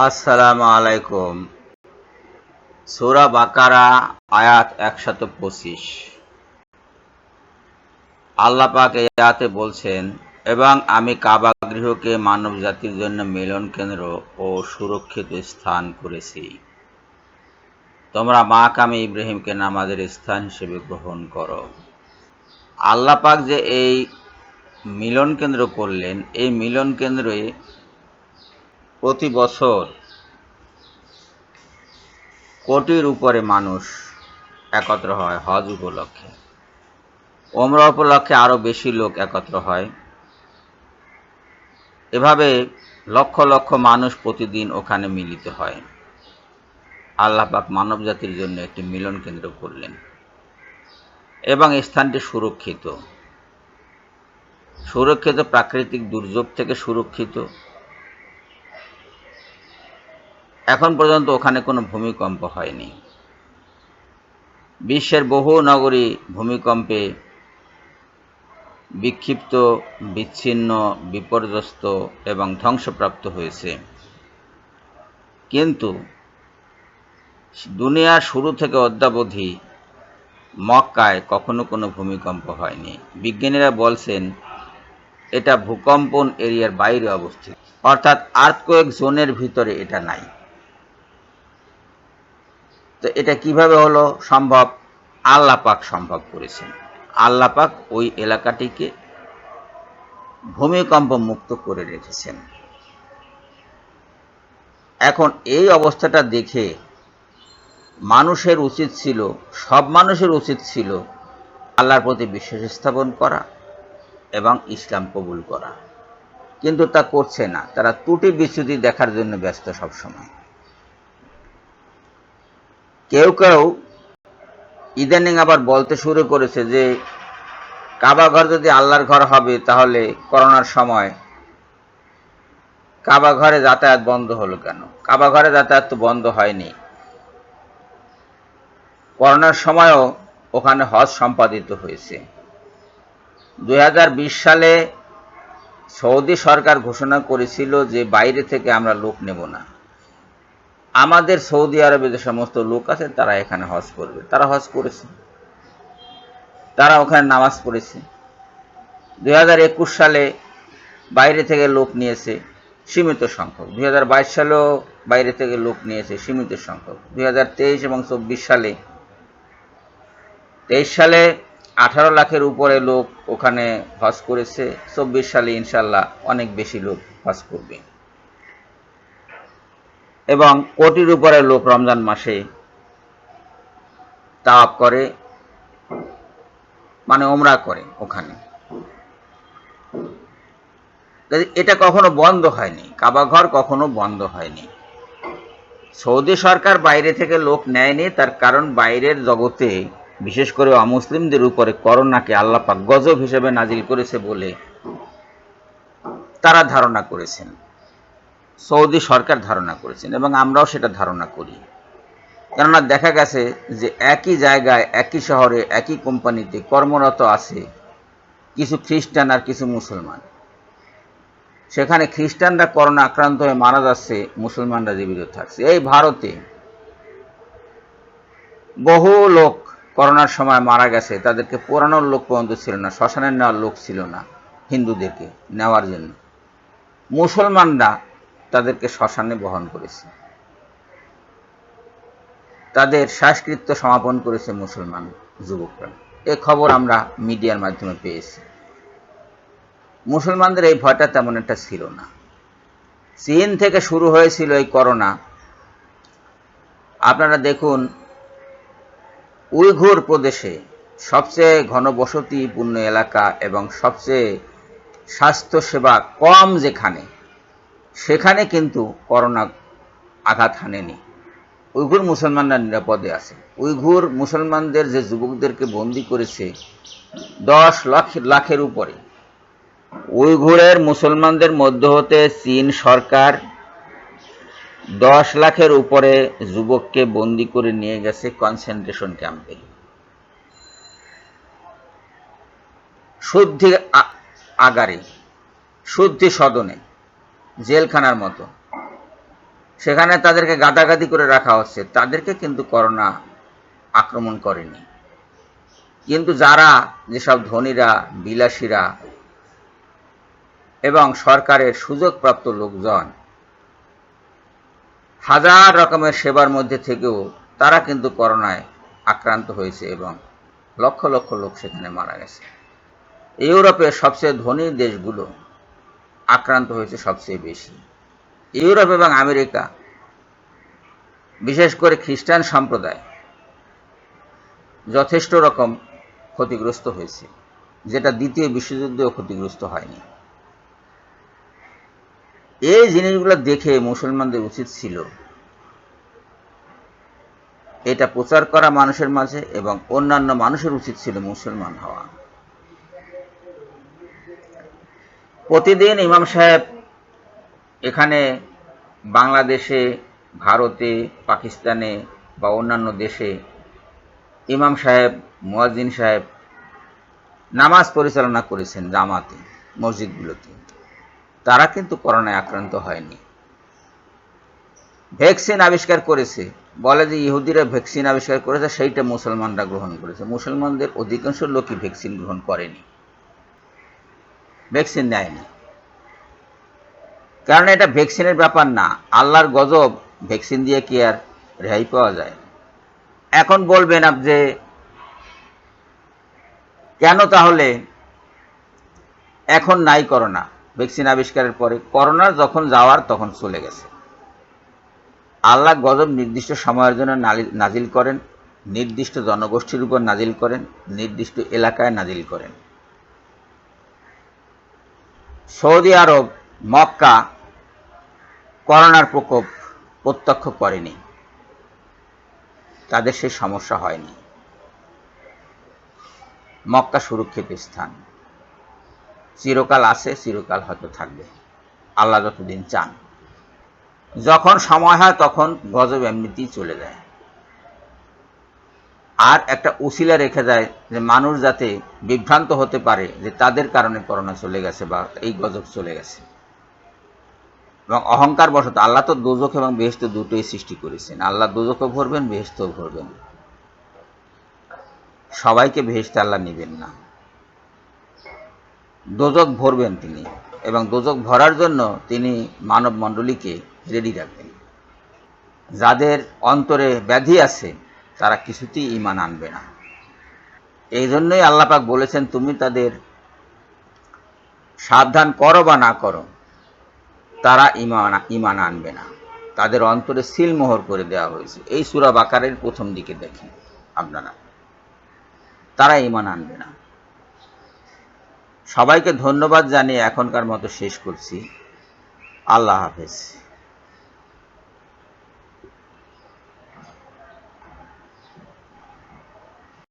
আসসালামু আলাইকুম। সূরা বাকারা আয়াত ১২৫। আল্লাহ পাক এই আয়াতে বলছেন, এবং আমি কাবা গৃহকে মানব জাতির জন্য মিলন কেন্দ্র ও সুরক্ষিত স্থান করেছি। তোমরা মাকামে ইব্রাহিমকে নামাজের স্থান হিসেবে গ্রহণ করো। আল্লাহ পাক যে এই মিলন কেন্দ্র করলেন, এই মিলন কেন্দ্রে প্রতি বছর কোটির উপরে মানুষ একত্র হয় হজ উপলক্ষে। ওমরা উপলক্ষে আরও বেশি লোক একত্র হয়। এভাবে লক্ষ লক্ষ মানুষ প্রতিদিন ওখানে মিলিত হয়। আল্লাহ পাক মানব জাতির জন্য একটি মিলন কেন্দ্র করলেন এবং স্থানটি সুরক্ষিত। সুরক্ষিত প্রাকৃতিক দুর্যোগ থেকে সুরক্ষিত। এখন পর্যন্ত ওখানে কোনো ভূমিকম্প হয়নি। বিশ্বের বহু নগরী ভূমিকম্পে বিক্ষিপ্ত, বিচ্ছিন্ন, বিপর্যস্ত এবং ধ্বংসপ্রাপ্ত হয়েছে, কিন্তু দুনিয়ার শুরু থেকে অদ্যাবধি মক্কায় কখনো কোনো ভূমিকম্প হয়নি। বিজ্ঞানীরা বলছেন এটা ভূকম্পন এরিয়ার বাইরে অবস্থিত, অর্থাৎ আর্থকোয়েক জোনের ভিতরে এটা নাই। তো এটা কিভাবে হলো সম্ভব? আল্লাহ পাক সম্ভব করেছেন। আল্লাহ পাক ওই এলাকাটিকে ভূমিকম্প মুক্ত করে রেখেছেন। এখন এই অবস্থাটা দেখে মানুষের উচিত ছিল, সব মানুষের উচিত ছিল আল্লাহর প্রতি বিশ্বাস স্থাপন করা এবং ইসলাম কবুল করা, কিন্তু তা করছে না। তারা ত্রুটি বিচ্যুতি দেখার জন্য ব্যস্ত সবসময়। কেউ কেউ ইদানিং আবার বলতে শুরু করেছে যে কাবা ঘর যদি আল্লাহর ঘর হবে, তাহলে করোনার সময় কাবা ঘরে যাতায়াত বন্ধ হলো কেন? কাবা ঘরে যাতায়াত তো বন্ধ হয়নি। করোনার সময়ও ওখানে হজ সম্পাদিত হয়েছে। 2020 সালে সৌদি সরকার ঘোষণা করেছিল যে বাইরে থেকে আমরা লোক নেব না। আমাদের সৌদি আরবে যে সমস্ত লোক আছে তারা এখানে হজ করবে। তারা হজ করেছে, তারা ওখানে নামাজ পড়েছে। 2021 সালে বাইরে থেকে লোক নিয়েছে সীমিত সংখ্যক। 2022 সালেও বাইরে থেকে লোক নিয়েছে সীমিত সংখ্যক। 2023 এবং 24 সালে 23 সালে 18 লাখের উপরে লোক ওখানে হজ করেছে। 24 সালে ইনশাল্লাহ অনেক বেশি লোক হজ করবে এবং কোটির উপরে লোক রমজান মাসে তাওয়াফ করে, মানে ওমরা করে ওখানে। এটা কখনো বন্ধ হয়নি, কাবা ঘর কখনো বন্ধ হয়নি। সৌদি সরকার বাইরে থেকে লোক নেয়নি, তার কারণ বাইরের জগতে বিশেষ করে অমুসলিমদের উপরে করোনাকে আল্লাহ পাক গজব হিসেবে নাজিল করেছে বলে তারা ধারণা করেছেন, সৌদি সরকার ধারণা করেছেন, এবং আমরাও সেটা ধারণা করি। কেননা দেখা গেছে যে একই জায়গায়, একই শহরে, একই কোম্পানিতে কর্মরত আছে কিছু খ্রিস্টান আর কিছু মুসলমান। সেখানে খ্রিস্টানরা করোনা আক্রান্ত হয়ে মারা যাচ্ছে, মুসলমানরা জীবিত থাকছে। এই ভারতে বহু লোক করোনার সময় মারা গেছে, তাদেরকে পোড়ানোর লোক পর্যন্ত ছিল না, শ্মশানে নেওয়ার লোক ছিল না হিন্দুদেরকে নেওয়ার জন্য। মুসলমানরা তাদেরকে শ্মশানে বহন করেছে, তাদের শেষকৃত্য সমাপন করেছে মুসলমান যুবকরা। এ খবর আমরা মিডিয়ার মাধ্যমে পেয়েছি। মুসলমানদের এই ভয়টা তেমন একটা ছিল না। চীন থেকে শুরু হয়েছিল এই করোনা। আপনারা দেখুন, উইঘুর প্রদেশে সবচেয়ে ঘনবসতিপূর্ণ এলাকা এবং সবচেয়ে স্বাস্থ্যসেবা কম যেখানে, সেখানে কিন্তু করোনা আঘাত হানেনি। উইঘুর মুসলমানরা নিরাপদে আছে। উইঘুর মুসলমানদের যে যুবকদেরকে বন্দি করেছে 10 লাখের উপরে, উইঘুরের মুসলমানদের মধ্য হতে চীন সরকার 10 লাখের উপরে যুবককে বন্দি করে নিয়ে গেছে কনসেন্ট্রেশন ক্যাম্পে, শুদ্ধি আগারে, শুদ্ধি সদনে, জেলখানার মতো। সেখানে তাদেরকে গাদাগাদি করে রাখা হচ্ছে, তাদেরকে কিন্তু করোনা আক্রমণ করেনি। কিন্তু যারা, যেসব ধনীরা, বিলাসীরা এবং সরকারের সুযোগপ্রাপ্ত লোকজন হাজার রকমের সেবার মধ্যে থেকেও তারা কিন্তু করোনায় আক্রান্ত হয়েছে এবং লক্ষ লক্ষ লোক সেখানে মারা গেছে। ইউরোপের সবচেয়ে ধনী দেশগুলো আক্রান্ত হয়েছে সবচেয়ে বেশি। ইউরোপ এবং আমেরিকা, বিশেষ করে খ্রিস্টান সম্প্রদায় যথেষ্ট রকম ক্ষতিগ্রস্ত হয়েছে, যেটা দ্বিতীয় বিশ্বযুদ্ধেও ক্ষতিগ্রস্ত হয়নি। এই জিনিসগুলো দেখে মুসলমানদের উচিত ছিল এটা প্রচার করা মানুষের মাঝে, এবং অন্যান্য মানুষের উচিত ছিল মুসলমান হওয়া। প্রতিদিন ইমাম সাহেব এখানে বাংলাদেশে, ভারতে, পাকিস্তানে বা অন্যান্য দেশে ইমাম সাহেব, মুয়াজ্জিন সাহেব নামাজ পরিচালনা করেছেন জামাতে, মসজিদগুলোতে। তারা কিন্তু করোনায় আক্রান্ত হয়নি। ভ্যাকসিন আবিষ্কার করেছে, বলে যে ইহুদিরা ভ্যাকসিন আবিষ্কার করেছে, সেইটা মুসলমানরা গ্রহণ করেছে। মুসলমানদের অধিকাংশ লোকই ভ্যাকসিন গ্রহণ করেনি, ভ্যাকসিন নেয়নি। কারণ এটা ভ্যাকসিনের ব্যাপার না। আল্লাহর গজব ভ্যাকসিন দিয়ে কি আর রেহাই পাওয়া যায়? এখন বলবেন যে কেন তাহলে এখন নাই করোনা? ভ্যাকসিন আবিষ্কারের পরে করোনা যখন যাওয়ার তখন চলে গেছে। আল্লাহ গজব নির্দিষ্ট সময়ের জন্য নাজিল করেন, নির্দিষ্ট জনগোষ্ঠীর উপর নাজিল করেন, নির্দিষ্ট এলাকায় নাজিল করেন। সৌদি আরব, মক্কা করোনার প্রকোপ প্রত্যক্ষ করেনি, তাদের সেই সমস্যা হয়নি। মক্কা সুরক্ষিত স্থান, চিরকাল আছে, চিরকাল হয়তো থাকবে, আল্লাহ যতদিন চান। যখন সময় হয় তখন গজব এমনিতেই চলে যায়। আর একটা উসিলা রেখে যায় যে মানুষ যাতে বিভ্রান্ত হতে পারে যে তাদের কারণে করোনা চলে গেছে বা এই গজব চলে গেছে। এবং অহংকার বশত, আল্লাহ তো দোজখ এবং বেহেশত দুটোই সৃষ্টি করেছেন। আল্লাহ দোজখও ভরবেন, বেহেশতও ভরবেন। সবাইকে বেহেশতে আল্লাহ নেবেন না, দোজখ ভরবেন তিনি, এবং দোজখ ভরার জন্য তিনি মানব মণ্ডলীকে রেডি রাখবেন। যাদের অন্তরে ব্যাধি আছে তারা কিছুতেই ঈমান আনবে না। এই জন্যই আল্লাহ পাক বলেছেন, তুমি তাদের সাবধান করো বা না করো, তারা ঈমান আনবে না। তাদের অন্তরে সিলমোহর করে দেওয়া হয়েছে। এই সূরা বাকারের প্রথম দিকে দেখেন আপনারা, তারা ঈমান আনবে না। সবাইকে ধন্যবাদ জানিয়ে এখনকার মতো শেষ করছি। আল্লাহ হাফেজ।